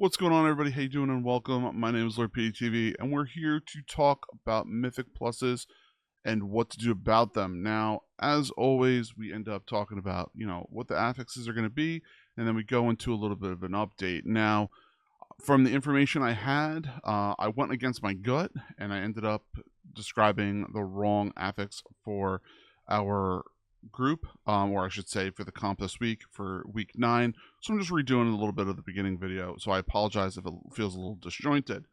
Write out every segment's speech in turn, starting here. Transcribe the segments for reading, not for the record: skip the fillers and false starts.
What's going on, everybody? How you doing? And welcome. My name is Lord PeteyTV, and we're here to talk about Mythic Pluses and what to do about them. Now, as always, we end up talking about, what the affixes are going to be, and then we go into a little bit of an update. Now, from the information I had, I went against my gut, and I ended up describing the wrong affix for our group, or I should say for the comp this week for week 9. So I'm just redoing a little bit of the beginning video, so I apologize if it feels a little disjointed.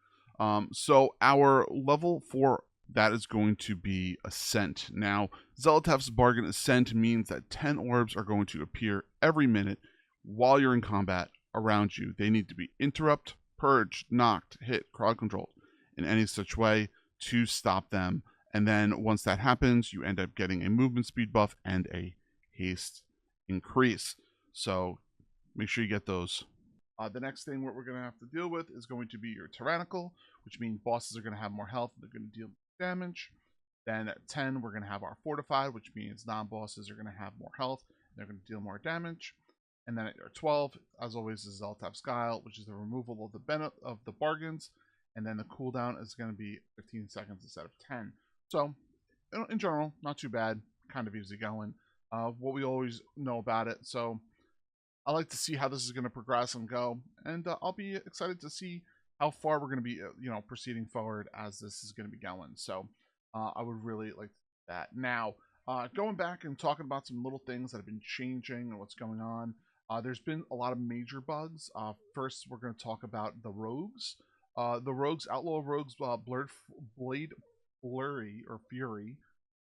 So our level 4, that is going to be Ascent. Now, Zelotev's Bargain Ascent means that 10 orbs are going to appear every minute while you're in combat around you. They need to be interrupt, purged, knocked, hit, crowd controlled in any such way to stop them. And then once that happens, you end up getting a movement speed buff and a haste increase. So make sure you get those. The next thing what we're going to have to deal with is going to be your Tyrannical, which means bosses are going to have more health. They're going to deal damage. Then at 10, we're going to have our Fortified, which means non-bosses are going to have more health. They're going to deal more damage. And then at your 12, as always, is Zelotev's Guile, which is the removal of the bargains. And then the cooldown is going to be 15 seconds instead of 10. So, in general, not too bad. Kind of easy going. What we always know about it. So, I like to see how this is going to progress and go. And I'll be excited to see how far we're going to be, proceeding forward as this is going to be going. So, I would really like that. Now, going back and talking about some little things that have been changing and what's going on. There's been a lot of major bugs. First, we're going to talk about the rogues. The rogues, Outlaw Rogues, Blade Flurry or Fury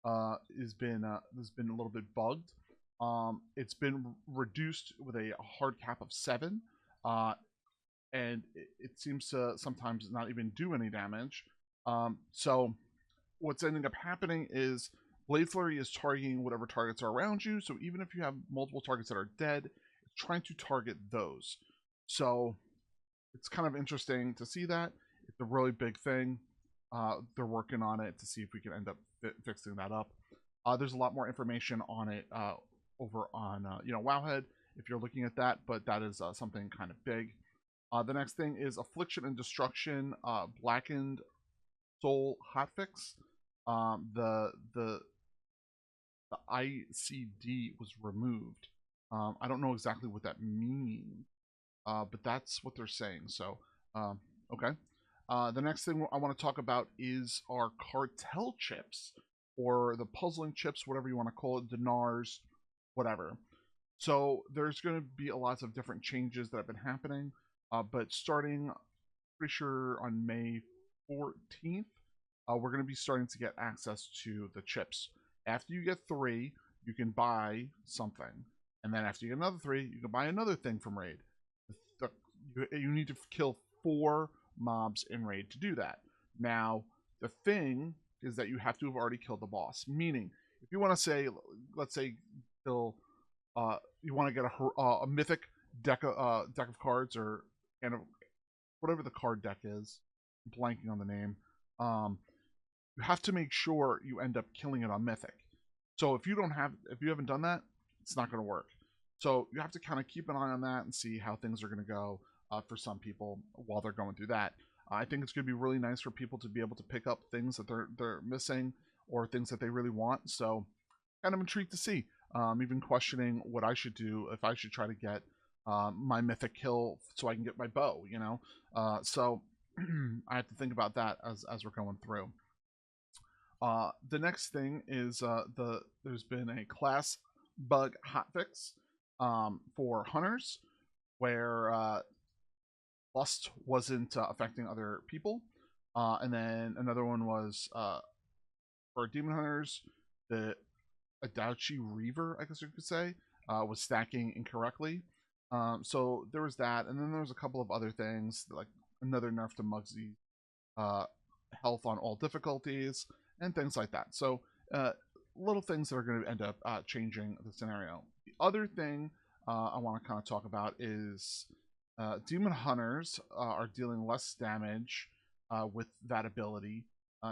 has been a little bit bugged. It's been reduced with a hard cap of 7, and it seems to sometimes not even do any damage. So what's ending up happening is Blade Flurry is targeting whatever targets are around you. So even if you have multiple targets that are dead, it's trying to target those. So it's kind of interesting to see that. It's a really big thing. They're working on it to see if we can end up fixing that up. There's a lot more information on it over on Wowhead if you're looking at that, but that is something kind of big. The next thing is Affliction and Destruction Blackened Soul Hotfix. The ICD was removed. I don't know exactly what that means, but that's what they're saying. So, okay. The next thing I want to talk about is our cartel chips, or the puzzling chips, whatever you want to call it, dinars, whatever. So there's going to be a lot of different changes that have been happening, but starting, pretty sure on May 14th, we're going to be starting to get access to the chips. After you get 3, you can buy something, and then after you get another 3, you can buy another thing from Raid. You need to kill 4 mobs in Raid to do that. Now, the thing is that you have to have already killed the boss. Meaning, if you want to say, let's say, kill, you want to get a mythic deck of cards, or kind of whatever the card deck is, I'm blanking on the name. You have to make sure you end up killing it on mythic. So if you haven't done that, it's not going to work. So you have to kind of keep an eye on that and see how things are going to go for some people while they're going through that. I think it's going to be really nice for people to be able to pick up things that they're missing, or things that they really want. So kind of intrigued to see. Even questioning what I should do, if I should try to get my mythic kill so I can get my bow, so I have to think about that as we're going through. The next thing is there's been a class bug hotfix for hunters, where lust wasn't affecting other people, and then another one was for demon hunters, the Adauchi Reaver, I guess you could say, was stacking incorrectly. So there was that, and then there was a couple of other things, like another nerf to Muggsy health on all difficulties, and things like that. So little things that are going to end up changing the scenario. The other thing I want to kind of talk about is demon hunters are dealing less damage with that ability.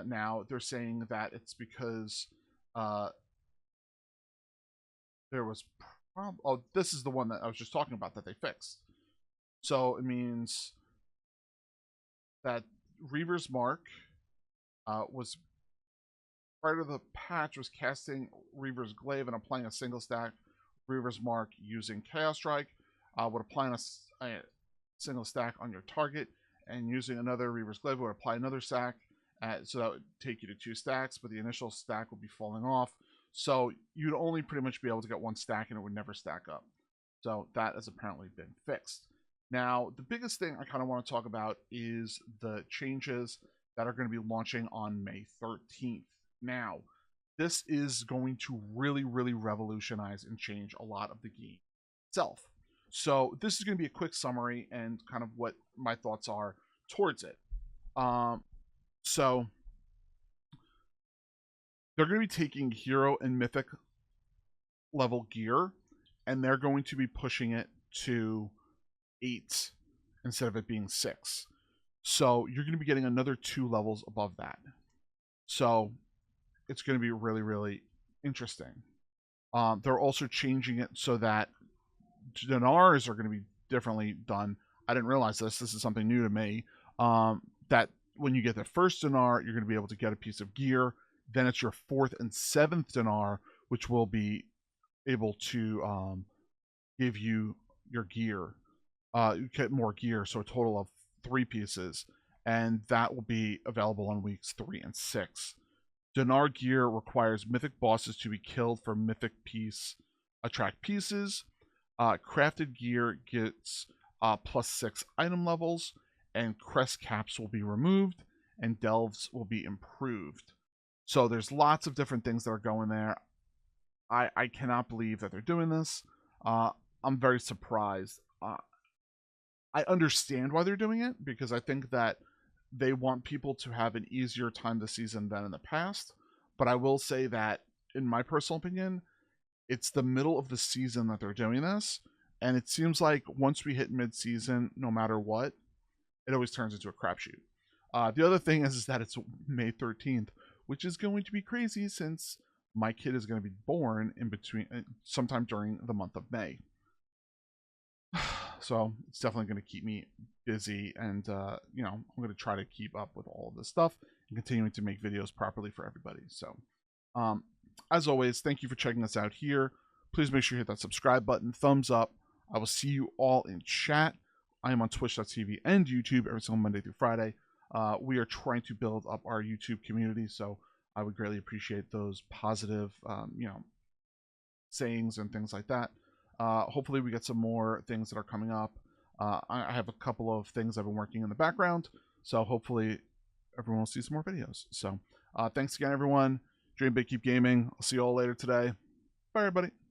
Now they're saying that it's because there was this is the one that I was just talking about that they fixed. So it means that Reaver's Mark was part of the patch was casting Reaver's Glaive and applying a single stack Reaver's Mark using Chaos Strike, would apply a single stack on your target, and using another Reaver's Glaive would apply another stack, so that would take you to 2 stacks, but the initial stack would be falling off. So you'd only pretty much be able to get 1 stack and it would never stack up. So that has apparently been fixed. Now, the biggest thing I kind of want to talk about is the changes that are going to be launching on May 13th. Now, this is going to really, really revolutionize and change a lot of the game itself. So this is going to be a quick summary and kind of what my thoughts are towards it. So they're going to be taking Hero and Mythic level gear, and they're going to be pushing it to 8 instead of it being 6. So you're going to be getting another 2 levels above that. So it's going to be really, really interesting. They're also changing it so that dinars are going to be differently done. I didn't realize this. This is something new to me. That when you get the first dinar, you're going to be able to get a piece of gear. Then it's your 4th and 7th dinar, which will be able to give you your gear. You get more gear, so a total of 3 pieces. And that will be available on weeks 3 and 6. Dinar gear requires mythic bosses to be killed for mythic piece attract pieces. Crafted gear gets +6 item levels, and crest caps will be removed, and delves will be improved. So there's lots of different things that are going there. I cannot believe that they're doing this. I'm very surprised. I understand why they're doing it, because I think that they want people to have an easier time this season than in the past. But I will say that, in my personal opinion, it's the middle of the season that they're doing this. And it seems like once we hit mid-season, no matter what, it always turns into a crapshoot. The other thing is that it's May 13th, which is going to be crazy since my kid is going to be born in between sometime during the month of May. So it's definitely going to keep me busy, and I'm going to try to keep up with all of this stuff and continuing to make videos properly for everybody. So as always, thank you for checking us out here. Please make sure you hit that subscribe button, thumbs up. I will see you all in chat. I am on twitch.tv and YouTube every single Monday through Friday. We are trying to build up our YouTube community, so I would greatly appreciate those positive sayings and things like that. Hopefully we get some more things that are coming up. I have a couple of things I've been working in the background, so hopefully everyone will see some more videos. So thanks again, everyone. Dream big, keep gaming. I'll see you all later today. Bye, everybody.